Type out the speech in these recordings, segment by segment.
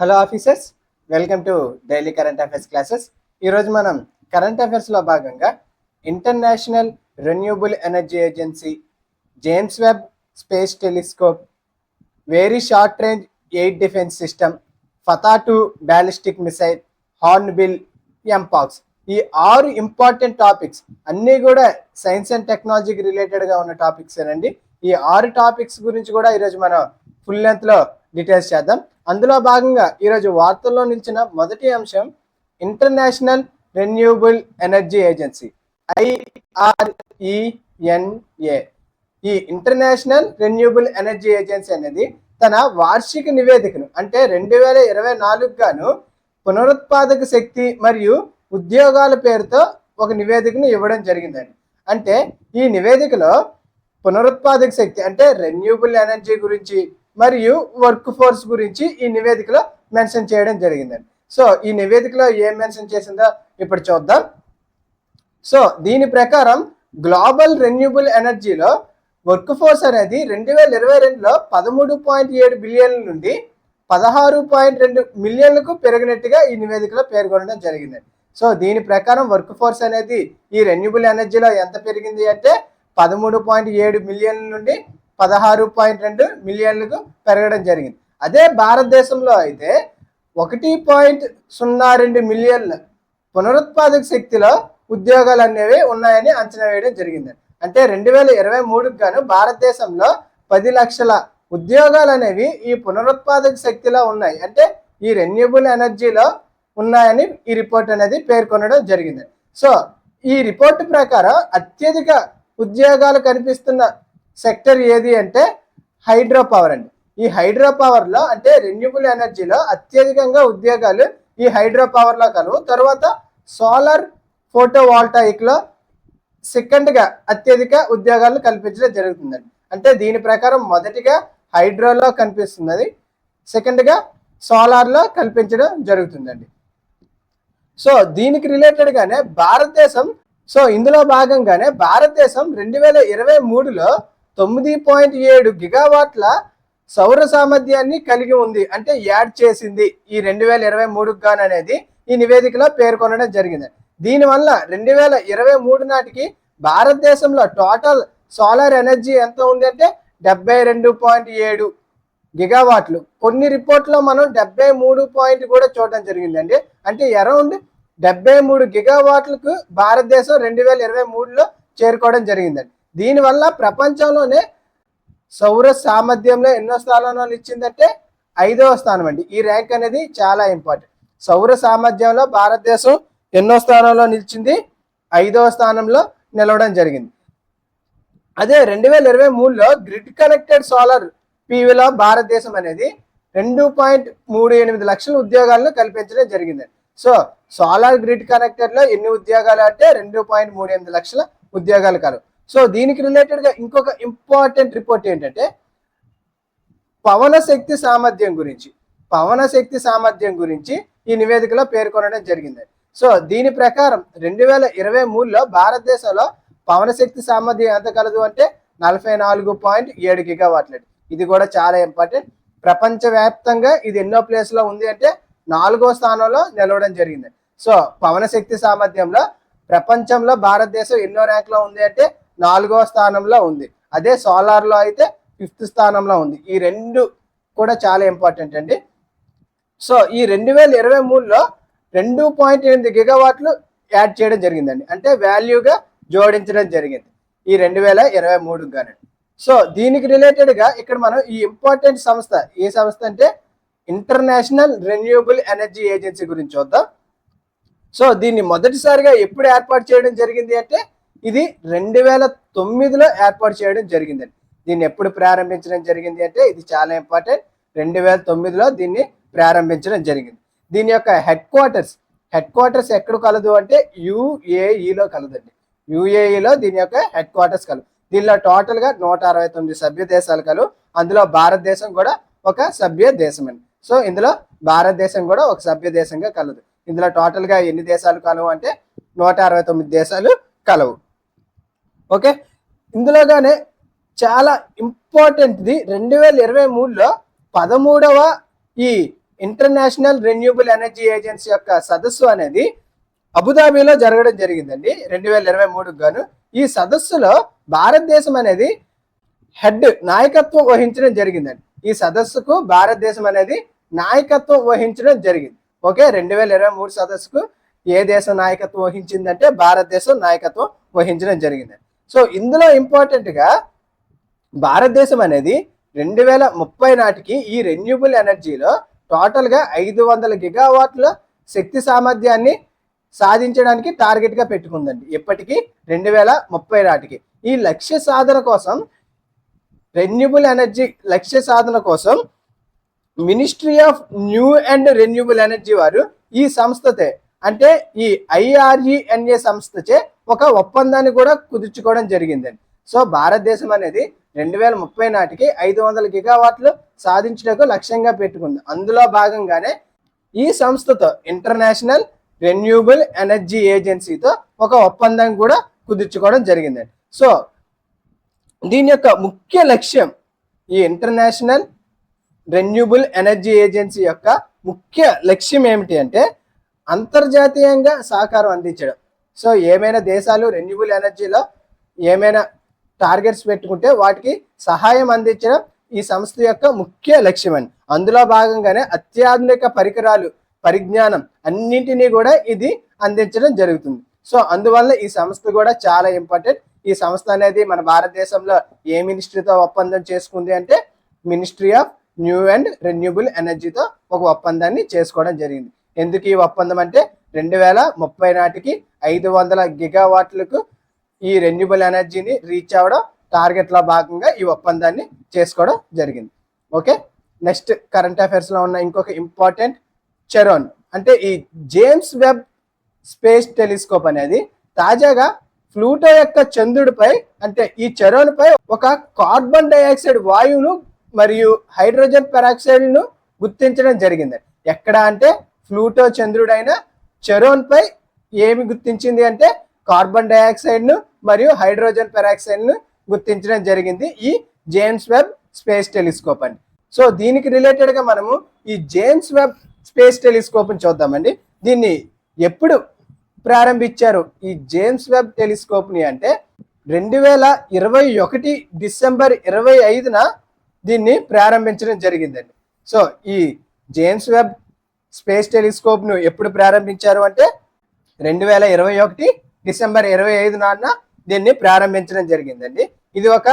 Hello officers, welcome to daily current affairs classes. ఈరోజు మనం current అఫైర్స్లో భాగంగా international renewable energy agency, James Webb space telescope, very short range air defence system, Fattah ballistic missile, hornbill, mpox, ఈ 6 important topics అన్నీ కూడా science and టెక్నాలజీకి రిలేటెడ్గా ఉన్న టాపిక్స్ అండి. ఈ 6 టాపిక్స్ గురించి కూడా ఈరోజు మనం ఫుల్ లెంత్లో డీటెయిల్స్ చేద్దాం. అందులో భాగంగా ఈరోజు వార్తల్లో నిలిచిన మొదటి అంశం international renewable energy agency, IRENA. ఈ ఇంటర్నేషనల్ రెన్యూబుల్ ఎనర్జీ ఏజెన్సీ అనేది తన వార్షిక నివేదికను అంటే 2024 గాను పునరుత్పాదక శక్తి మరియు ఉద్యోగాల పేరుతో ఒక నివేదికను ఇవ్వడం జరిగిందండి. అంటే ఈ నివేదికలో పునరుత్పాదక శక్తి అంటే రెన్యూబుల్ ఎనర్జీ గురించి మరియు వర్క్ ఫోర్స్ గురించి ఈ నివేదికలో మెన్షన్ చేయడం జరిగిందండి. సో ఈ నివేదికలో ఏం మెన్షన్ చేసిందో ఇప్పుడు చూద్దాం. సో దీని ప్రకారం గ్లోబల్ రెన్యూబుల్ ఎనర్జీలో వర్క్ ఫోర్స్ అనేది 2022లో 13.7 బిలియన్ల నుండి 16.2 మిలియన్లకు పెరిగినట్టుగా ఈ నివేదికలో పేర్కొనడం జరిగిందండి. సో దీని ప్రకారం వర్క్ ఫోర్స్ అనేది ఈ రెన్యూబుల్ ఎనర్జీలో ఎంత పెరిగింది అంటే 13.7 మిలియన్ల నుండి 16.2 మిలియన్లకు పెరగడం జరిగింది. అదే భారతదేశంలో అయితే 1.02 మిలియన్ల పునరుత్పాదక శక్తిలో ఉద్యోగాలు అనేవి ఉన్నాయని అంచనా వేయడం జరిగింది. అంటే 2023కు గాను భారతదేశంలో 10 లక్షల ఉద్యోగాలు అనేవి ఈ పునరుత్పాదక శక్తిలో ఉన్నాయి, అంటే ఈ రెన్యూబుల్ ఎనర్జీలో ఉన్నాయని ఈ రిపోర్ట్ అనేది పేర్కొనడం జరిగింది. సో ఈ రిపోర్ట్ ప్రకారం అత్యధిక ఉద్యోగాలు కనిపిస్తున్న సెక్టర్ ఏది అంటే హైడ్రో పవర్ అండి. ఈ హైడ్రో పవర్లో అంటే రెన్యూబుల్ ఎనర్జీలో అత్యధికంగా ఉద్యోగాలు ఈ హైడ్రో పవర్లో కలవు. తర్వాత సోలార్ ఫోటోవాల్టాయిక్లో సెకండ్గా అత్యధిక ఉద్యోగాలు కల్పించడం జరుగుతుందండి. అంటే దీని ప్రకారం మొదటిగా హైడ్రోలో కనిపిస్తున్నది, సెకండ్గా సోలార్లో కల్పించడం జరుగుతుందండి. సో దీనికి రిలేటెడ్గానే భారతదేశం ఇందులో భాగంగానే భారతదేశం 2023లో 9.7 గిగావాట్ల సౌర సామర్థ్యాన్ని కలిగి ఉంది, అంటే యాడ్ చేసింది ఈ 2023కు గాను అనేది ఈ నివేదికలో పేర్కొనడం జరిగింది. దీనివల్ల 2023 నాటికి భారతదేశంలో టోటల్ సోలార్ ఎనర్జీ ఎంత ఉంది అంటే 72.7 గిగావాట్లు. కొన్ని రిపోర్ట్లో మనం 73 కూడా చూడడం జరిగిందండి. అంటే అరౌండ్ 73 గిగావాట్లకు భారతదేశం 2023లో చేరుకోవడం జరిగిందండి. దీనివల్ల ప్రపంచంలోనే సౌర సామర్థ్యంలో ఎన్నో స్థానంలో నిలిచిందంటే 5వ స్థానం అండి. ఈ ర్యాంక్ అనేది చాలా ఇంపార్టెంట్. సౌర సామర్థ్యంలో భారతదేశం ఎన్నో స్థానంలో నిలిచింది, 5వ స్థానంలో నిలవడం జరిగింది. అదే 2023లో గ్రిడ్ కనెక్టెడ్ సోలార్ పీవీలో భారతదేశం అనేది 2.38 లక్షల ఉద్యోగాలను కల్పించడం జరిగిందండి. సో సోలార్ గ్రిడ్ కనెక్టెడ్లో ఎన్ని ఉద్యోగాలు అంటే 2.38 లక్షల ఉద్యోగాలు కలవు. సో దీనికి రిలేటెడ్గా ఇంకొక ఇంపార్టెంట్ రిపోర్ట్ ఏంటంటే పవన శక్తి సామర్థ్యం గురించి ఈ నివేదికలో పేర్కొనడం జరిగింది. సో దీని ప్రకారం 2023లో భారతదేశంలో పవన శక్తి సామర్థ్యం ఎంత కలదు అంటే 44.7 గిగావాట్లు. ఇది కూడా చాలా ఇంపార్టెంట్. ప్రపంచవ్యాప్తంగా ఇది ఎన్నో ప్లేస్లో ఉంది అంటే 4వ స్థానంలో నిలవడం జరిగింది. సో పవన శక్తి సామర్థ్యంలో ప్రపంచంలో భారతదేశం ఎన్నో ర్యాంక్లో ఉంది అంటే 4వ స్థానంలో ఉంది. అదే సోలార్లో అయితే 5th స్థానంలో ఉంది. ఈ రెండు కూడా చాలా ఇంపార్టెంట్ అండి. సో ఈ 2023లో 2.8 గిగావాట్లు యాడ్ చేయడం జరిగిందండి, అంటే వాల్యూగా జోడించడం జరిగింది ఈ 2023కు గాను. సో దీనికి రిలేటెడ్గా ఇక్కడ మనం ఈ ఇంపార్టెంట్ సంస్థ ఏ సంస్థ అంటే ఇంటర్నేషనల్ రెన్యూబుల్ ఎనర్జీ ఏజెన్సీ గురించి చూద్దాం. సో దీన్ని మొదటిసారిగా ఎప్పుడు ఏర్పాటు చేయడం జరిగింది అంటే ఇది 2009లో ఏర్పాటు చేయడం జరిగిందండి. దీన్ని ఎప్పుడు ప్రారంభించడం జరిగింది అంటే ఇది చాలా ఇంపార్టెంట్. 2009లో దీన్ని ప్రారంభించడం జరిగింది. దీని యొక్క హెడ్ క్వార్టర్స్ ఎక్కడ కలదు అంటే UAEలో కలదండి. UAEలో దీని యొక్క హెడ్ క్వార్టర్స్ కలదు. దీనిలో టోటల్గా 169 సభ్య దేశాలు కలవు. అందులో భారతదేశం కూడా ఒక సభ్య దేశం అండి. సో ఇందులో భారతదేశం కూడా ఒక సభ్య దేశంగా కలదు. ఇందులో టోటల్గా ఎన్ని దేశాలు కలవు అంటే 169 దేశాలు కలవు. ఓకే, ఇందులోగానే చాలా ఇంపార్టెంట్ది 2023లో 13వ ఈ ఇంటర్నేషనల్ రెన్యూబుల్ ఎనర్జీ ఏజెన్సీ యొక్క సదస్సు అనేది అబుదాబిలో జరగడం జరిగిందండి 2023 గాను. ఈ సదస్సులో భారతదేశం అనేది హెడ్ నాయకత్వం వహించడం జరిగిందండి. ఈ సదస్సుకు భారతదేశం అనేది నాయకత్వం వహించడం జరిగింది. ఓకే, 2023 సదస్సుకు ఏ దేశం నాయకత్వం వహించిందంటే భారతదేశం నాయకత్వం వహించడం జరిగింది. సో ఇందులో ఇంపార్టెంట్ గా భారతదేశం అనేది 2030 నాటికి ఈ రెన్యూబుల్ ఎనర్జీలో టోటల్ గా 500 గిగావాట్ల శక్తి సామర్థ్యాన్ని సాధించడానికి టార్గెట్ గా పెట్టుకుందండి. ఎప్పటికీ 2030 నాటికి. ఈ లక్ష్య సాధన కోసం రెన్యూబుల్ ఎనర్జీ లక్ష్య సాధన కోసం ministry of new and renewable energy వారు ఈ సంస్థతే అంటే ఈ IRENA సంస్థచే ఒక ఒప్పందాన్ని కూడా కుదుర్చుకోవడం జరిగిందండి. సో భారతదేశం అనేది 2030 నాటికి 500 గిగావాట్లు సాధించడానికి లక్ష్యంగా పెట్టుకుంది. అందులో భాగంగానే ఈ సంస్థతో ఇంటర్నేషనల్ రెన్యూబుల్ ఎనర్జీ ఏజెన్సీతో ఒక ఒప్పందం కూడా కుదుర్చుకోవడం జరిగిందండి. సో దీని యొక్క ముఖ్య లక్ష్యం ఈ ఇంటర్నేషనల్ రెన్యూబుల్ ఎనర్జీ ఏజెన్సీ యొక్క ముఖ్య లక్ష్యం ఏమిటి అంటే అంతర్జాతీయంగా సహకారం అందించడం. సో ఏమైనా దేశాలు రెన్యూబుల్ ఎనర్జీలో ఏమైనా టార్గెట్స్ పెట్టుకుంటే వాటికి సహాయం అందించడం ఈ సంస్థ యొక్క ముఖ్య లక్ష్యం అండి. అందులో భాగంగానే అత్యాధునిక పరిజ్ఞానం అన్నింటినీ కూడా ఇది అందించడం జరుగుతుంది. సో అందువల్ల ఈ సంస్థ కూడా చాలా ఇంపార్టెంట్. ఈ సంస్థ అనేది మన భారతదేశంలో ఏ మినిస్ట్రీతో ఒప్పందం చేసుకుంది అంటే ministry of new and renewable ఎనర్జీతో ఒక ఒప్పందాన్ని చేసుకోవడం జరిగింది. ఎందుకు ఈ ఒప్పందం అంటే 2030 నాటికి 500 గిగావాట్లకు ఈ రెన్యూబుల్ ఎనర్జీని రీచ్ అవ్వడం టార్గెట్ లో భాగంగా ఈ ఒప్పందాన్ని చేసుకోవడం జరిగింది. ఓకే, నెక్స్ట్ కరెంట్ అఫైర్స్ లో ఉన్న ఇంకొక ఇంపార్టెంట్ చెరోన్ అంటే ఈ జేమ్స్ వెబ్ స్పేస్ టెలిస్కోప్ అనేది తాజాగా ప్లూటో యొక్క చంద్రుడిపై అంటే ఈ చెరోన్ పై ఒక కార్బన్ డైఆక్సైడ్ వాయువును మరియు హైడ్రోజన్ పెరాక్సైడ్ ను గుర్తించడం జరిగింది. ఎక్కడ అంటే ప్లూటో చంద్రుడైన చెరోన్ పై ఏమి గుర్తించింది అంటే కార్బన్ డైఆక్సైడ్ ను మరియు హైడ్రోజన్ పెరాక్సైడ్ ను గుర్తించడం జరిగింది ఈ జేమ్స్ వెబ్ స్పేస్ టెలిస్కోప్ అండి. సో దీనికి రిలేటెడ్ గా మనము ఈ జేమ్స్ వెబ్ స్పేస్ టెలిస్కోప్ ని చూద్దామండి. దీన్ని ఎప్పుడు ప్రారంభించారు ఈ జేమ్స్ వెబ్ టెలిస్కోప్ ని అంటే 2021 డిసెంబర్ 25న దీన్ని ప్రారంభించడం జరిగిందండి. సో ఈ జేమ్స్ వెబ్ స్పేస్ టెలిస్కోప్ ను ఎప్పుడు ప్రారంభించారు అంటే 2021 డిసెంబర్ 25 నాడున దీన్ని ప్రారంభించడం జరిగిందండి. ఇది ఒక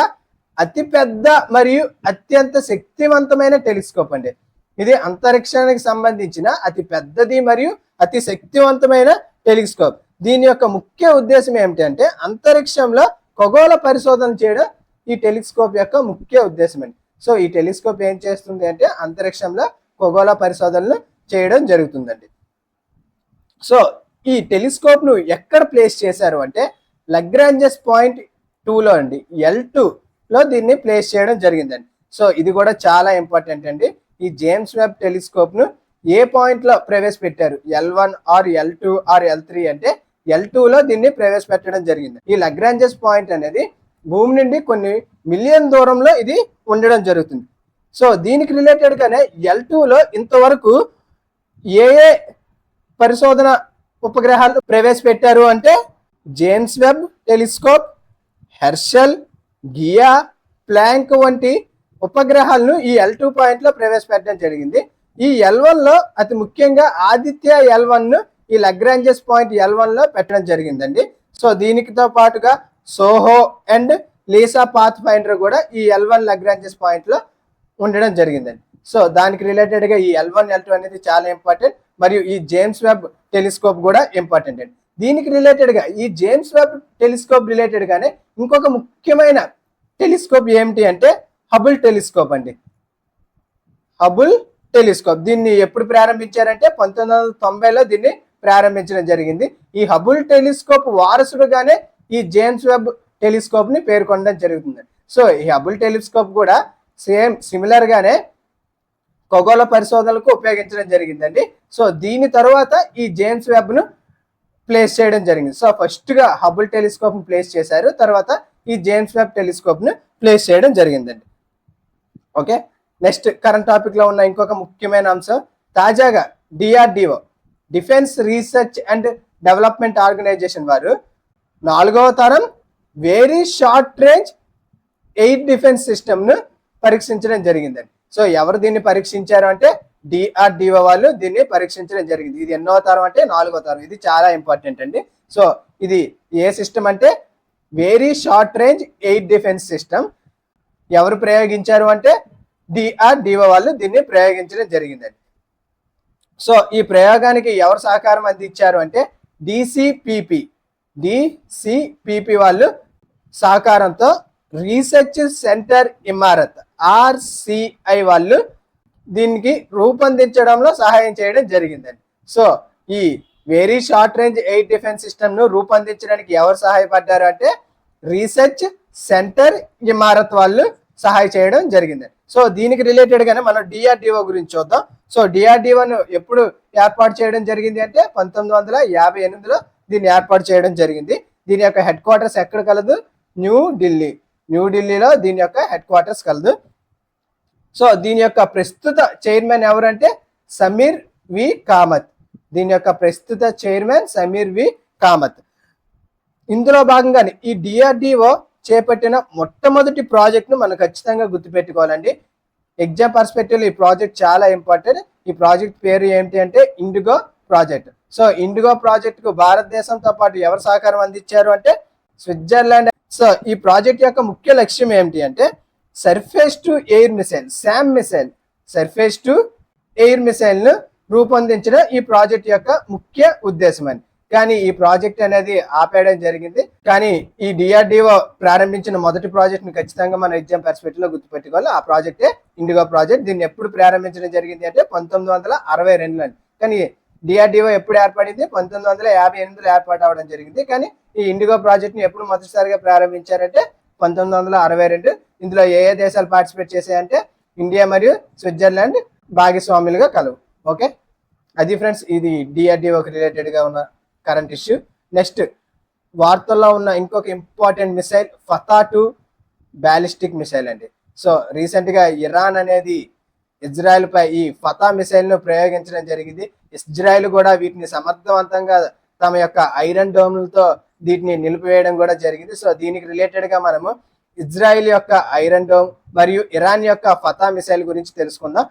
అతిపెద్ద మరియు అత్యంత శక్తివంతమైన టెలిస్కోప్ అండి. ఇది అంతరిక్షానికి సంబంధించిన అతి పెద్దది మరియు అతి శక్తివంతమైన టెలిస్కోప్. దీని యొక్క ముఖ్య ఉద్దేశం ఏమిటంటే అంతరిక్షంలో ఖగోళ పరిశోధన చేయడం ఈ టెలిస్కోప్ యొక్క ముఖ్య ఉద్దేశం అండి. సో ఈ టెలిస్కోప్ ఏం చేస్తుంది అంటే అంతరిక్షంలో ఖగోళ పరిశోధనలు చేయడం జరుగుతుందండి. సో ఈ టెలిస్కోప్ ను ఎక్కడ ప్లేస్ చేశారు అంటే లగ్రాంజెస్ పాయింట్ 2లో అండి, L2లో దీన్ని ప్లేస్ చేయడం జరిగిందండి. సో ఇది కూడా చాలా ఇంపార్టెంట్ అండి. ఈ జేమ్స్ వెబ్ టెలిస్కోప్ ను ఏ పాయింట్ లో ప్రవేశపెట్టారు L1 are L2 are L3 అంటే L2లో దీన్ని ప్రవేశపెట్టడం జరిగింది. ఈ లగ్రాంజెస్ పాయింట్ అనేది భూమి నుండి కొన్ని మిలియన్ దూరంలో ఇది ఉండడం జరుగుతుంది. సో దీనికి రిలేటెడ్ గానే L2లో ఇంతవరకు ఏ పరిశోధన ఉపగ్రహాలు ప్రవేశపెట్టారు అంటే James Webb telescope, Herschel, Gaia, Planck వంటి ఉపగ్రహాలను ఈ L2 పాయింట్ లో ప్రవేశపెట్టడం జరిగింది. ఈ L1 లో అతి ముఖ్యంగా ఆదిత్య L1 ను ఈ లగ్రాంజెస్ పాయింట్ L1 లో పెట్టడం జరిగిందండి. సో దీనితో పాటుగా SOHO and Lisa path finder కూడా ఈ L1 లగ్రాంజెస్ పాయింట్ లో ఉండడం జరిగిందండి. సో దానికి రిలేటెడ్ గా ఈ L1, L2 అనేది చాలా ఇంపార్టెంట్ మరియు ఈ జేమ్స్ వెబ్ టెలిస్కోప్ కూడా ఇంపార్టెంట్ అండి. దీనికి రిలేటెడ్ గా ఈ జేమ్స్ వెబ్ టెలిస్కోప్ రిలేటెడ్ గానే ఇంకొక ముఖ్యమైన టెలిస్కోప్ ఏమిటి అంటే హబుల్ టెలిస్కోప్ అండి. హబుల్ టెలిస్కోప్ దీన్ని ఎప్పుడు ప్రారంభించారంటే 1990లో దీన్ని ప్రారంభించడం జరిగింది. ఈ హబుల్ టెలిస్కోప్ వారసుడుగానే ఈ జేమ్స్ వెబ్ టెలిస్కోప్ ని పేర్కొనడం జరుగుతుంది. సో ఈ హబుల్ టెలిస్కోప్ కూడా సిమిలర్ గానే ఖగోళ పరిశోధనలకు ఉపయోగించడం జరిగిందండి. సో దీని తర్వాత ఈ జేమ్స్ వెబ్ ను ప్లేస్ చేయడం జరిగింది. సో ఫస్ట్ గా హబుల్ టెలిస్కోప్ ను ప్లేస్ చేశారు, తర్వాత ఈ జేమ్స్ వెబ్ టెలిస్కోప్ ను ప్లేస్ చేయడం జరిగిందండి. ఓకే, నెక్స్ట్ కరెంట్ టాపిక్ లో ఉన్న ఇంకొక ముఖ్యమైన అంశం తాజాగా DRDO Defence Research and Development Organisation వారు 4వ తరం very short range air defence సిస్టమ్ను పరీక్షించడం జరిగిందండి. సో ఎవరు దీన్ని పరీక్షించారు అంటే డిఆర్డిఓ వాళ్ళు దీన్ని పరీక్షించడం జరిగింది. ఇది ఎన్నో తరం అంటే 4వ తరం. ఇది చాలా ఇంపార్టెంట్ అండి. సో ఇది ఏ సిస్టమ్ అంటే very short range air defence system. ఎవరు ప్రయోగించారు అంటే డిఆర్డిఓ వాళ్ళు దీన్ని ప్రయోగించడం జరిగిందండి. సో ఈ ప్రయోగానికి ఎవరు సహకారం అందించారు అంటే డిసిపిపి వాళ్ళు సహకారంతో రీసెర్చ్ సెంటర్ ఇమారత్ ఆర్సిఐ వాళ్ళు దీనికి రూపొందించడంలో సహాయం చేయడం జరిగిందండి. సో ఈ very short range air defence system ను రూపొందించడానికి ఎవరు సహాయపడ్డారు అంటే రీసెర్చ్ సెంటర్ ఇమారత్ వాళ్ళు సహాయం చేయడం జరిగిందండి. సో దీనికి రిలేటెడ్ గానే మనం డిఆర్డిఓ గురించి చూద్దాం. సో డిఆర్డిఓను ఎప్పుడు ఏర్పాటు చేయడం జరిగింది అంటే 1958లో దీన్ని ఏర్పాటు చేయడం జరిగింది. దీని యొక్క హెడ్ క్వార్టర్స్ ఎక్కడ కలదు? న్యూఢిల్లీలో దీని యొక్క హెడ్ క్వార్టర్స్ కలదు. సో దీని యొక్క ప్రస్తుత చైర్మన్ ఎవరంటే సమీర్ వి కామత్. దీని యొక్క ప్రస్తుత చైర్మన్ సమీర్ వి కామత్. ఇందులో భాగంగానే ఈ డిఆర్డిఓ చేపట్టిన మొట్టమొదటి ప్రాజెక్ట్ ను మనం ఖచ్చితంగా గుర్తుపెట్టుకోవాలండి. ఎగ్జామ్ పర్స్పెక్టివ్ ఈ ప్రాజెక్ట్ చాలా ఇంపార్టెంట్. ఈ ప్రాజెక్ట్ పేరు ఏంటి అంటే IndiGo project. So IndiGo project కు భారతదేశంతో పాటు ఎవరు సహకారం అందించారు అంటే స్విట్జర్లాండ్. సో ఈ ప్రాజెక్ట్ యొక్క ముఖ్య లక్ష్యం ఏమిటి అంటే surface to air missile Sam missile surface to air missile ను రూపొందించడం ఈ ప్రాజెక్ట్ యొక్క ముఖ్య ఉద్దేశం అని. కానీ ఈ ప్రాజెక్ట్ అనేది ఆపేయడం జరిగింది. కానీ ఈ డిఆర్డిఓ ప్రారంభించిన మొదటి ప్రాజెక్ట్ ని ఖచ్చితంగా మన ఎగ్జామ్ పర్స్పెక్టివ్ లో గుర్తుపెట్టుకోవాలి. ఆ ప్రాజెక్టే ఇండిగో ప్రాజెక్ట్. దీన్ని ఎప్పుడు ప్రారంభించడం జరిగింది అంటే 1962లో. కానీ డిఆర్డిఓ ఎప్పుడు ఏర్పడింది? 1958లో ఏర్పాటు అవ్వడం జరిగింది. కానీ ఈ ఇండిగో ప్రాజెక్ట్ ని ఎప్పుడు మొదటిసారిగా ప్రారంభించారంటే 1962. ఇందులో ఏ ఏ దేశాలు పార్టిసిపేట్ చేశాయంటే ఇండియా మరియు స్విట్జర్లాండ్ భాగస్వాములుగా కలవు. ఓకే, అది ఫ్రెండ్స్ ఇది డిఆర్డిఓకి రిలేటెడ్ గా ఉన్న కరెంట్ ఇష్యూ. నెక్స్ట్ వార్తల్లో ఉన్న ఇంకొక ఇంపార్టెంట్ మిసైల్ ఫతా-2 బ్యాలిస్టిక్ మిసైల్ అండి. సో రీసెంట్ గా ఇరాన్ అనేది ఇజ్రాయెల్ పై ఈ ఫతా మిసైల్ ను ప్రయోగించడం జరిగింది. ఇజ్రాయెల్ కూడా వీటిని సమర్థవంతంగా తమ యొక్క ఐరన్ డోమ్లతో వీటిని నిలిపివేయడం కూడా జరిగింది. సో దీనికి రిలేటెడ్ గా మనము ఇజ్రాయెల్ యొక్క ఐరన్ డోమ్ మరియు ఇరాన్ యొక్క ఫతా మిసైల్ గురించి తెలుసుకుందాం.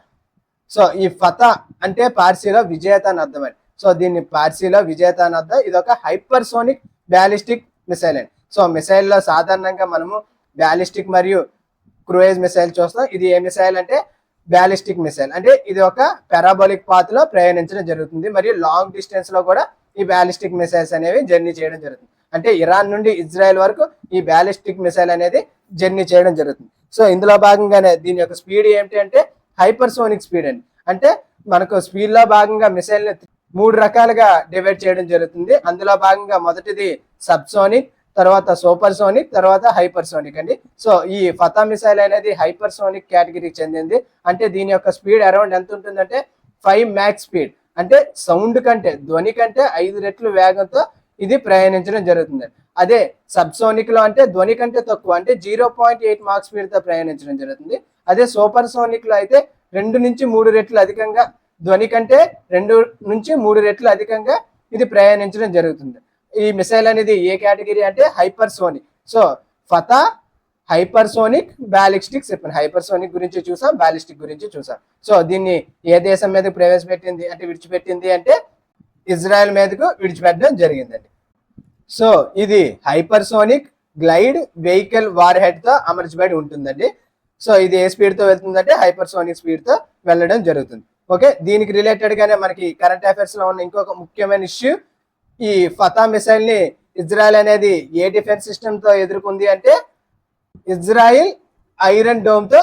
సో ఈ ఫతా అంటే పార్సీలో విజేత అని అర్థం అండి. సో దీన్ని పార్సీలో విజేత అని అర్థం. ఇది ఒక హైపర్సోనిక్ బ్యాలిస్టిక్ మిసైల్ అండి. సో మిసైల్ లో సాధారణంగా మనము బ్యాలిస్టిక్ మరియు క్రూయిజ్ మిసైల్ చూస్తాం. ఇది ఏ మిసైల్ అంటే బ్యాలిస్టిక్ మిసైల్. అంటే ఇది ఒక పారాబోలిక్ పాత్ లో ప్రయాణించడం జరుగుతుంది మరియు లాంగ్ డిస్టెన్స్ లో కూడా ఈ బ్యాలిస్టిక్ మిసైల్స్ అనేవి జర్నీ చేయడం జరుగుతుంది. అంటే ఇరాన్ నుండి ఇజ్రాయెల్ వరకు ఈ బ్యాలిస్టిక్ మిసైల్ అనేది జర్నీ చేయడం జరుగుతుంది. సో ఇందులో భాగంగానే దీని యొక్క స్పీడ్ ఏమిటి అంటే హైపర్సోనిక్ స్పీడ్ అండి. అంటే మనకు స్పీడ్ లో భాగంగా మిసైల్ ని 3 రకాలుగా డివైడ్ చేయడం జరుగుతుంది. అందులో భాగంగా మొదటిది సబ్సోనిక్, తర్వాత సూపర్ సోనిక్, తర్వాత హైపర్సోనిక్ అండి. సో ఈ ఫతా మిసైల్ అనేది హైపర్సోనిక్ కేటగిరీకి చెందింది. అంటే దీని యొక్క స్పీడ్ అరౌండ్ ఎంత ఉంటుందంటే 5 మ్యాక్స్ స్పీడ్. అంటే సౌండ్ కంటే ధ్వని కంటే 5 రెట్లు వేగంతో ఇది ప్రయాణించడం జరుగుతుంది. అదే సబ్సోనిక్ లో అంటే ధ్వని కంటే తక్కువ, అంటే 0.8 మాక్ స్పీడ్ తో ప్రయాణించడం జరుగుతుంది. అదే సూపర్ సోనిక్ లో అయితే 2 నుంచి 3 రెట్లు అధికంగా, ధ్వని కంటే 2 నుంచి 3 రెట్లు అధికంగా ఇది ప్రయాణించడం జరుగుతుంది. ఈ మిసైల్ అనేది ఏ కేటగిరీ అంటే hypersonic. So Fatah hypersonic ballistic చెప్పాను. హైపర్సోనిక్ గురించి చూసాం, బ్యాలిస్టిక్ గురించి చూసాం. సో దీన్ని ఏ దేశం మీదకి ప్రవేశపెట్టింది అంటే విడిచిపెట్టింది అంటే ఇజ్రాయెల్ మీదకు విడిచిపెట్టడం జరిగిందండి. సో ఇది hypersonic glide vehicle war head తో అమర్చబడి ఉంటుందండి. సో ఇది ఏ స్పీడ్ తో వెళ్తుందంటే హైపర్సోనిక్ స్పీడ్ తో వెళ్ళడం జరుగుతుంది. ఓకే, దీనికి రిలేటెడ్ గానే మనకి కరెంట్ అఫైర్స్ లో ఉన్న ఇంకొక ముఖ్యమైన ఇష్యూ, ఈ ఫతా మిసైల్ ని ఇజ్రాయెల్ అనేది ఏ డిఫెన్స్ సిస్టమ్ తో ఎదుర్కొంది అంటే ఇజ్రాయిల్ ఐరన్ డోమ్ తో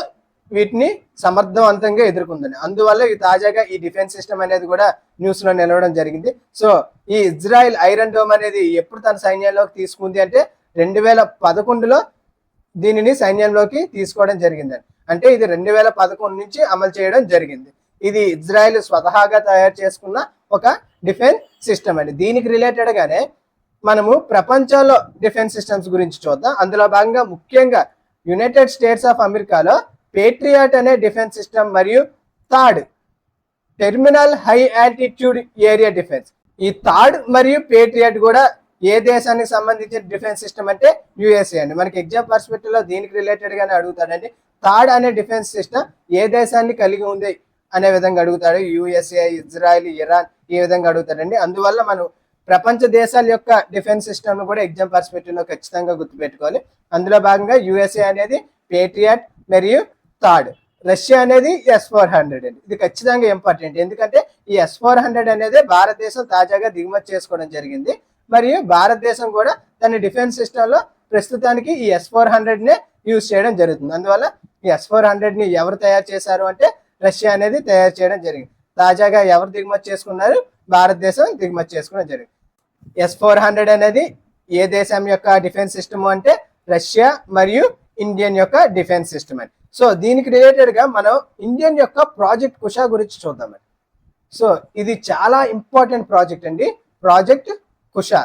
వీటిని సమర్థవంతంగా ఎదుర్కొందని. అందువల్ల ఈ తాజాగా ఈ డిఫెన్స్ సిస్టమ్ అనేది కూడా న్యూస్ లో నిలవడం జరిగింది. సో ఈ ఇజ్రాయిల్ ఐరన్ డోమ్ అనేది ఎప్పుడు తన సైన్యంలోకి తీసుకుంది అంటే 2011లో దీనిని సైన్యంలోకి తీసుకోవడం జరిగిందండి. అంటే ఇది 2011 నుంచి అమలు చేయడం జరిగింది. ఇది ఇజ్రాయెల్ స్వతహాగా తయారు చేసుకున్న ఒక డిఫెన్స్ సిస్టమ్ అండి. దీనికి రిలేటెడ్ గానే మనము ప్రపంచంలో డిఫెన్స్ సిస్టమ్స్ గురించి చూద్దాం. అందులో భాగంగా ముఖ్యంగా యునైటెడ్ స్టేట్స్ ఆఫ్ అమెరికాలో పేట్రియాట్ అనే డిఫెన్స్ సిస్టమ్ మరియు థాడ్ terminal high altitude area defence. ఈ థాడ్ మరియు పేట్రియట్ కూడా ఏ దేశానికి సంబంధించిన డిఫెన్స్ సిస్టమ్ అంటే యుఎస్ఏ అండి. మనకి ఎగ్జామ్ పర్స్పెక్టివ్ లో దీనికి రిలేటెడ్ గానే అడుగుతాడండి. థాడ్ అనే డిఫెన్స్ సిస్టమ్ ఏ దేశాన్ని కలిగి ఉంది అనే విధంగా అడుగుతాడు. యుఎస్ఏ, ఇజ్రాయెల్, ఇరాన్ ఈ విధంగా అడుగుతాడండి. అందువల్ల మనం ప్రపంచ దేశాల యొక్క డిఫెన్స్ సిస్టమ్ కూడా ఎగ్జామ్ పర్స్పెక్టివ్ లో ఖచ్చితంగా గుర్తుపెట్టుకోవాలి. అందులో భాగంగా యుఎస్ఏ అనేది పేట్రియట్ మరియు థాడ్. రష్యా అనేది S-400 అండి. ఇది ఖచ్చితంగా ఇంపార్టెంట్, ఎందుకంటే ఈ S-400 అనేది భారతదేశం తాజాగా దిగుమతి చేసుకోవడం జరిగింది. మరియు భారతదేశం కూడా తన డిఫెన్స్ సిస్టంలో ప్రస్తుతానికి ఈ S-400 నే యూజ్ చేయడం జరుగుతుంది. అందువల్ల ఈ S-400 ని ఎవరు తయారు చేశారు అంటే రష్యా అనేది తయారు చేయడం జరిగింది. తాజాగా ఎవరు దిగుమతి చేసుకున్నారు? భారతదేశం దిగుమతి చేసుకోవడం జరిగింది. S-400 అనేది ఏ దేశం యొక్క డిఫెన్స్ సిస్టమ్ అంటే రష్యా మరియు ఇండియన్ యొక్క డిఫెన్స్ సిస్టమ్ అని. సో దీనికి రిలేటెడ్ గా మనం ఇండియన్ యొక్క ప్రాజెక్ట్ కుషా గురించి చూద్దామండి. సో ఇది చాలా ఇంపార్టెంట్ ప్రాజెక్ట్ అండి, ప్రాజెక్ట్ కుషా.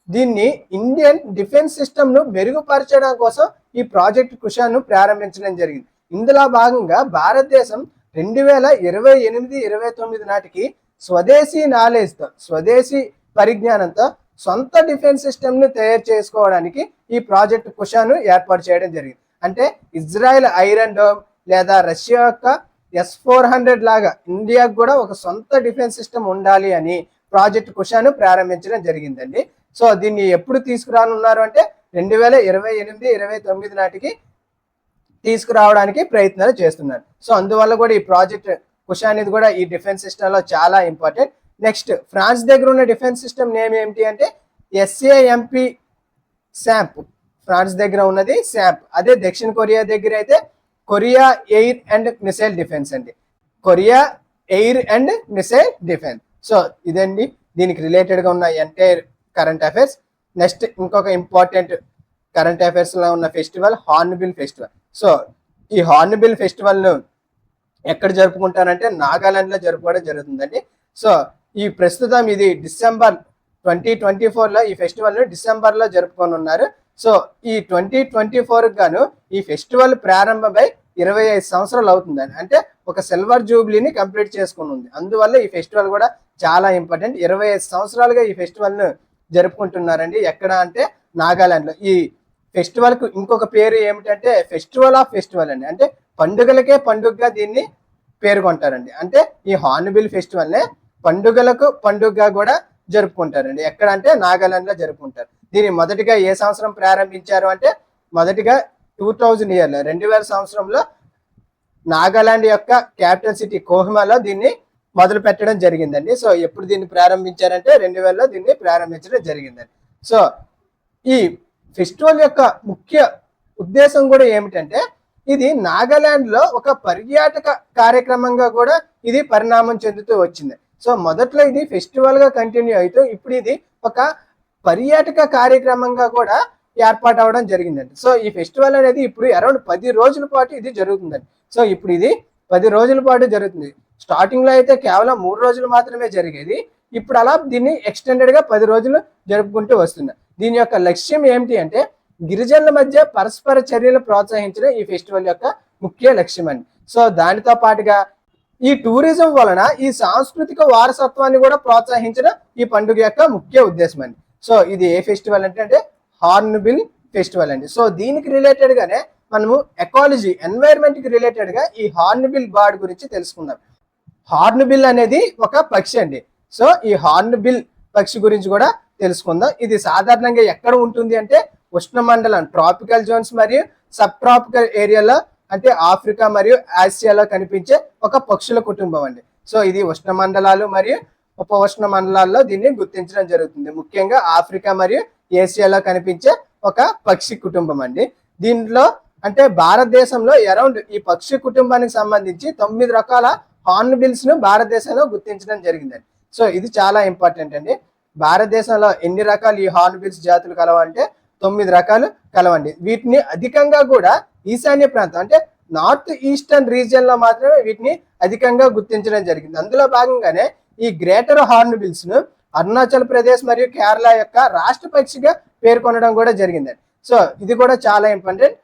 దీన్ని ఇండియన్ డిఫెన్స్ సిస్టమ్ ను మెరుగుపరచడం కోసం ఈ ప్రాజెక్ట్ కుషాను ప్రారంభించడం జరిగింది. ఇందులో భాగంగా భారతదేశం 2028-29 నాటికి స్వదేశీ నాలెడ్జ్తో, స్వదేశీ పరిజ్ఞానంతో సొంత డిఫెన్స్ సిస్టమ్ ను తయారు చేసుకోవడానికి ఈ ప్రాజెక్ట్ కుషాను ఏర్పాటు చేయడం జరిగింది. అంటే ఇజ్రాయెల్ ఐరన్ డోమ్ లేదా రష్యా యొక్క S-400 లాగా ఇండియాకు కూడా ఒక సొంత డిఫెన్స్ సిస్టమ్ ఉండాలి అని ప్రాజెక్ట్ కుషాను ప్రారంభించడం జరిగిందండి. సో దీన్ని ఎప్పుడు తీసుకురానున్నారు అంటే 2028-29 నాటికి తీసుకురావడానికి ప్రయత్నాలు చేస్తున్నారు. సో అందువల్ల కూడా ఈ ప్రాజెక్ట్ కుషా అనేది కూడా ఈ డిఫెన్స్ సిస్టమ్ లో చాలా ఇంపార్టెంట్. నెక్స్ట్, ఫ్రాన్స్ దగ్గర ఉన్న డిఫెన్స్ సిస్టమ్ నేమ్ ఏమిటి అంటే SAMP శాంప్. ఫ్రాన్స్ దగ్గర ఉన్నది శాంప్. అదే దక్షిణ కొరియా దగ్గర అయితే Korea air and missile defence అండి, Korea air and missile defence. So ఇదండి దీనికి రిలేటెడ్ గా ఉన్న ఎంటైర్ కరెంట్ అఫైర్స్. నెక్స్ట్ ఇంకొక ఇంపార్టెంట్ కరెంట్ అఫైర్స్ లో ఉన్న ఫెస్టివల్ హార్న్బిల్ ఫెస్టివల్. సో ఈ హార్న్బిల్ ఫెస్టివల్ ను ఎక్కడ జరుపుకుంటారంటే నాగాలాండ్ లో జరుపుకోవడం జరుగుతుందండి. సో ఈ ప్రస్తుతం ఇది December 2024 లో ఈ ఫెస్టివల్ ను డిసెంబర్ లో జరుపుకొని ఉన్నారు. సో ఈ 2024 గాను ఈ ఫెస్టివల్ ప్రారంభమై 25 సంవత్సరాలు అవుతుందని, అంటే ఒక సిల్వర్ జూబ్లీని కంప్లీట్ చేసుకుని ఉంది. అందువల్ల ఈ ఫెస్టివల్ కూడా చాలా ఇంపార్టెంట్. 25 సంవత్సరాలుగా ఈ ఫెస్టివల్ ను జరుపుకుంటున్నారండి. ఎక్కడ అంటే నాగాలాండ్ లో. ఈ ఫెస్టివల్ కు ఇంకొక పేరు ఏమిటంటే ఫెస్టివల్ ఆఫ్ ఫెస్టివల్ అండి, అంటే పండుగలకే పండుగగా దీన్ని పేర్కొంటారండి. అంటే ఈ హార్న్బిల్ ఫెస్టివల్ నే పండుగలకు పండుగగా కూడా జరుపుకుంటారండి. ఎక్కడ అంటే నాగాలాండ్ లో జరుపుకుంటారు. దీన్ని మొదటిగా ఏ సంవత్సరం ప్రారంభించారు అంటే మొదటిగా 2000 ఇయర్లో 2000 సంవత్సరంలో నాగాలాండ్ యొక్క క్యాపిటల్ సిటీ కోహిమాలో దీన్ని మొదలు పెట్టడం జరిగిందండి. సో ఎప్పుడు దీన్ని ప్రారంభించారంటే 2000లో దీన్ని ప్రారంభించడం జరిగిందండి. సో ఈ ఫెస్టివల్ యొక్క ముఖ్య ఉద్దేశం కూడా ఏమిటంటే ఇది నాగాలాండ్ లో ఒక పర్యాటక కార్యక్రమంగా కూడా ఇది పరిణామం చెందుతూ వచ్చింది. సో మొదట్లో ఇది ఫెస్టివల్ గా కంటిన్యూ అవుతూ ఇప్పుడు ఇది ఒక పర్యాటక కార్యక్రమంగా కూడా ఏర్పాటు అవడం జరిగిందండి. సో ఈ ఫెస్టివల్ అనేది ఇప్పుడు అరౌండ్ 10 రోజుల పాటు ఇది జరుగుతుందండి. సో ఇప్పుడు ఇది 10 రోజుల పాటు జరుగుతుంది. స్టార్టింగ్ లో అయితే కేవలం 3 రోజులు మాత్రమే జరిగేది. ఇప్పుడు అలా దీన్ని ఎక్స్టెండెడ్ గా 10 రోజులు జరుపుకుంటూ వస్తుంది. దీని యొక్క లక్ష్యం ఏమిటి అంటే గిరిజనుల మధ్య పరస్పర చర్యలు ప్రోత్సహించడం ఈ ఫెస్టివల్ యొక్క ముఖ్య లక్ష్యం అండి. సో దానితో పాటుగా ఈ టూరిజం వలన ఈ సాంస్కృతిక వారసత్వాన్ని కూడా ప్రోత్సహించడం ఈ పండుగ యొక్క ముఖ్య ఉద్దేశం అండి. సో ఇది ఏ ఫెస్టివల్ అంటే హార్న్బిల్ ఫెస్టివల్ అండి. సో దీనికి రిలేటెడ్ గానే మనము ఎకాలజీ, ఎన్వైరన్మెంట్ కి రిలేటెడ్ గా ఈ హార్న్బిల్ బర్డ్ గురించి తెలుసుకుందాం. హార్న్బిల్ అనేది ఒక పక్షి అండి. సో ఈ హార్న్బిల్ పక్షి గురించి కూడా తెలుసుకుందాం. ఇది సాధారణంగా ఎక్కడ ఉంటుంది అంటే ఉష్ణమండలం, ట్రాపికల్ జోన్స్ మరియు సబ్ ట్రాపికల్ ఏరియాలో, అంటే ఆఫ్రికా మరియు ఆసియాలో కనిపించే ఒక పక్షుల కుటుంబం అండి. సో ఇది ఉష్ణమండలాలు మరియు ఉప ఉష్ణ మండలాల్లో దీన్ని గుర్తించడం జరుగుతుంది. ముఖ్యంగా ఆఫ్రికా మరియు ఏసియాలో కనిపించే ఒక పక్షి కుటుంబం అండి. దీంట్లో అంటే భారతదేశంలో అరౌండ్ ఈ పక్షి కుటుంబానికి సంబంధించి 9 రకాల హార్న్బిల్స్ ను భారతదేశంలో గుర్తించడం జరిగిందండి. సో ఇది చాలా ఇంపార్టెంట్ అండి. భారతదేశంలో ఎన్ని రకాలు ఈ హార్న్బిల్స్ జాతులు కలవంటే 9 రకాలు కలవండి. వీటిని అధికంగా కూడా ఈశాన్య ప్రాంతం అంటే నార్త్ ఈస్టర్న్ రీజియన్ లో మాత్రమే వీటిని అధికంగా గుర్తించడం జరిగింది. అందులో భాగంగానే ఈ గ్రేటర్ హార్న్బిల్స్ ను అరుణాచల్ ప్రదేశ్ మరియు కేరళ యొక్క రాష్ట్ర పక్షిగా పేర్కొనడం కూడా జరిగిందండి. సో ఇది కూడా చాలా ఇంపార్టెంట్.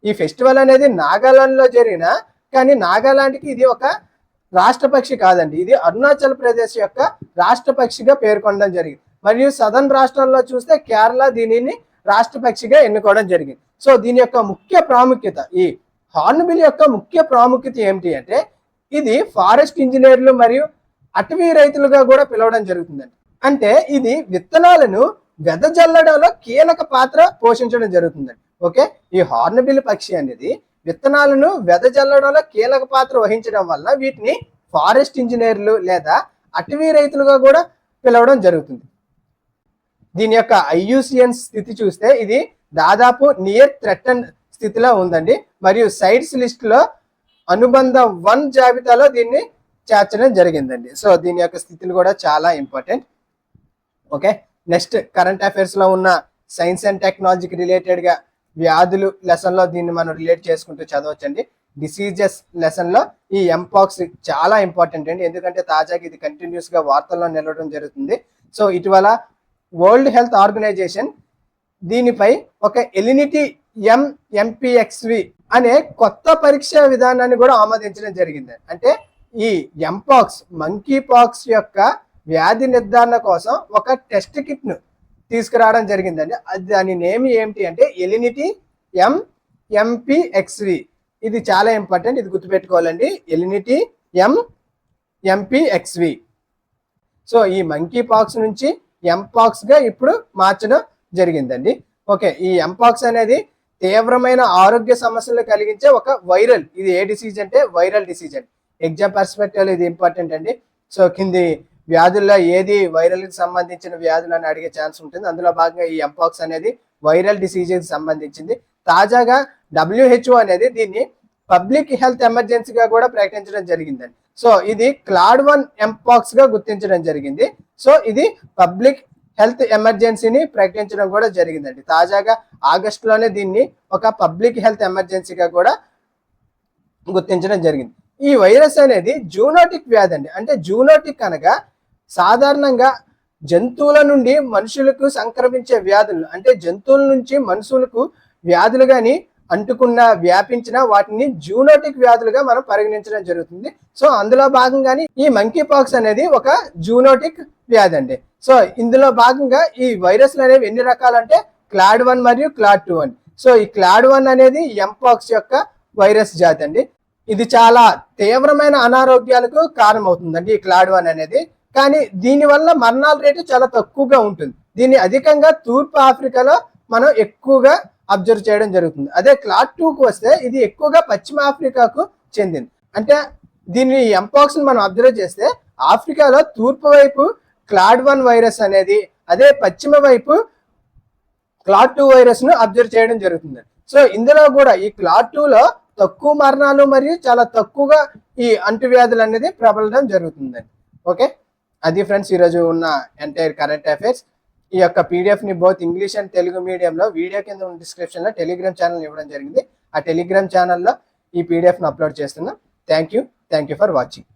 ఈ ఫెస్టివల్ అనేది నాగాలాండ్ లో జరిగిన, కానీ నాగాలాండ్కి ఇది ఒక రాష్ట్ర పక్షి కాదండి, ఇది అరుణాచల్ ప్రదేశ్ యొక్క రాష్ట్ర పక్షిగా పేర్కొనడం జరిగింది. మరియు సదర్న్ రాష్ట్రాల్లో చూస్తే కేరళ దీనిని రాష్ట్ర పక్షిగా ఎన్నుకోవడం జరిగింది. సో దీని యొక్క ముఖ్య ప్రాముఖ్యత, ఈ హార్న్బిల్ యొక్క ముఖ్య ప్రాముఖ్యత ఏమిటి అంటే ఇది ఫారెస్ట్ ఇంజనీర్లు మరియు అటవీ రైతులుగా కూడా పిలవడం జరుగుతుందండి. అంటే ఇది విత్తనాలను వెదజల్లడంలో కీలక పాత్ర పోషించడం జరుగుతుందండి. ఓకే, ఈ హార్న్బిల్ పక్షి అనేది విత్తనాలను వెదజల్లడంలో కీలక పాత్ర వహించడం వల్ల వీటిని ఫారెస్ట్ ఇంజనీర్లు లేదా అటవీ రైతులుగా కూడా పిలవడం జరుగుతుంది. దీని యొక్క IUCN స్థితి చూస్తే ఇది దాదాపు నియర్ థ్రెటన్ స్థితిలో ఉందండి. మరియు సైట్స్ లిస్ట్ లో అనుబంధ 1 జాబితాలో దీన్ని చేర్చడం జరిగిందండి. సో దీని యొక్క స్థితులు కూడా చాలా important. Okay, next current affairs లో ఉన్న సైన్స్ అండ్ టెక్నాలజీకి రిలేటెడ్ గా వ్యాధులు లెసన్ లో దీన్ని మనం రిలేట్ చేసుకుంటూ చదవచ్చండి. డిసీజెస్ లెసన్ లో ఈ ఎంపాక్స్ చాలా ఇంపార్టెంట్ అండి, ఎందుకంటే తాజాగా ఇది కంటిన్యూస్ గా వార్తల్లో నిలవడం జరుగుతుంది. సో ఇటీవల వరల్డ్ హెల్త్ ఆర్గనైజేషన్ దీనిపై ఒక ఎలినిటీ MPXV అనే కొత్త పరీక్షా విధానాన్ని కూడా ఆమోదించడం జరిగింది. అంటే ఈ ఎంపాక్స్ మంకీ పాక్స్ యొక్క వ్యాధి నిర్ధారణ కోసం ఒక టెస్ట్ కిట్ ను తీసుకురావడం జరిగిందండి. దాని నేమ్ ఏమిటి అంటే ఎలినిటీ MPXV. ఇది చాలా ఇంపార్టెంట్, ఇది గుర్తుపెట్టుకోవాలండి, ఎలినిటీ MPXV. సో ఈ మంకీ పాక్స్ నుంచి ఎంపాక్స్ గా ఇప్పుడు మార్చడం జరిగిందండి. ఓకే, ఈ ఎంపాక్స్ అనేది తీవ్రమైన ఆరోగ్య సమస్యలు కలిగించే ఒక వైరల్, ఇది ఏ డిసీజ్ అంటే వైరల్ డిసీజ్ అండి. ఎగ్జామ్ పర్స్పెక్టివ్ ఇది ఇంపార్టెంట్ అండి. సో కింది వ్యాధుల్లో ఏది వైరల్ కి సంబంధించిన వ్యాధులు అని అడిగే ఛాన్స్ ఉంటుంది. అందులో భాగంగా ఈ ఎంపాక్స్ అనేది వైరల్ డిసీజ్ కి సంబంధించింది. తాజాగా WHO అనేది దీన్ని పబ్లిక్ హెల్త్ ఎమర్జెన్సీగా కూడా ప్రకటించడం జరిగిందండి. సో ఇది క్లాడ్ 1 ఎంపాక్స్ గా గుర్తించడం జరిగింది. సో ఇది పబ్లిక్ హెల్త్ ఎమర్జెన్సీని ప్రకటించడం కూడా జరిగిందండి. తాజాగా ఆగస్టులోనే దీన్ని ఒక పబ్లిక్ హెల్త్ ఎమర్జెన్సీగా కూడా గుర్తించడం జరిగింది. ఈ వైరస్ అనేది జూనోటిక్ వ్యాధి అండి. అంటే జూనోటిక్ అనగా సాధారణంగా జంతువుల నుండి మనుషులకు సంక్రమించే వ్యాధులు, అంటే జంతువుల నుంచి మనుషులకు వ్యాధులు కానీ అంటుకున్న వ్యాపించిన వాటిని జూనోటిక్ వ్యాధులుగా మనం పరిగణించడం జరుగుతుంది. సో అందులో భాగంగానే ఈ మంకీ పాక్స్ అనేది ఒక జూనోటిక్ వ్యాధి అండి. సో ఇందులో భాగంగా ఈ వైరస్లు అనేవి ఎన్ని రకాలంటే క్లాడ్ 1 మరియు క్లాడ్ 2 అండి. సో ఈ క్లాడ్ 1 అనేది ఎంపాక్స్ యొక్క వైరస్ జాతి అండి. ఇది చాలా తీవ్రమైన అనారోగ్యాలకు కారణమవుతుందండి ఈ క్లాడ్ 1 అనేది. కానీ దీనివల్ల మరణాల రేటు చాలా తక్కువగా ఉంటుంది. దీన్ని అధికంగా తూర్పు ఆఫ్రికాలో మనం ఎక్కువగా అబ్జర్వ్ చేయడం జరుగుతుంది. అదే క్లాడ్ 2కు వస్తే ఇది ఎక్కువగా పశ్చిమ ఆఫ్రికాకు చెందింది. అంటే దీన్ని ఎంపాక్స్ మనం అబ్జర్వ్ చేస్తే ఆఫ్రికాలో తూర్పు వైపు క్లాడ్ 1 వైరస్ అనేది, అదే పశ్చిమ వైపు క్లాడ్ 2 వైరస్ ను అబ్జర్వ్ చేయడం జరుగుతుంది. సో ఇందులో కూడా ఈ క్లాడ్ 2లో తక్కువ మరణాలు మరియు చాలా తక్కువగా ఈ అంటువ్యాధులు అనేది ప్రబలడం జరుగుతుందండి. ఓకే, అది ఫ్రెండ్స్ ఈరోజు ఉన్న ఎంటైర్ కరెంట్ అఫైర్స్. ఈ యొక్క PDF ని బోత్ ఇంగ్లీష్ అండ్ తెలుగు మీడియంలో వీడియో కింద ఉన్న డిస్క్రిప్షన్ లో టెలిగ్రామ్ ఛానల్ ఇవ్వడం జరిగింది. ఆ టెలిగ్రామ్ ఛానల్లో ఈ PDF ను అప్లోడ్ చేస్తున్నాం. Thank you for watching.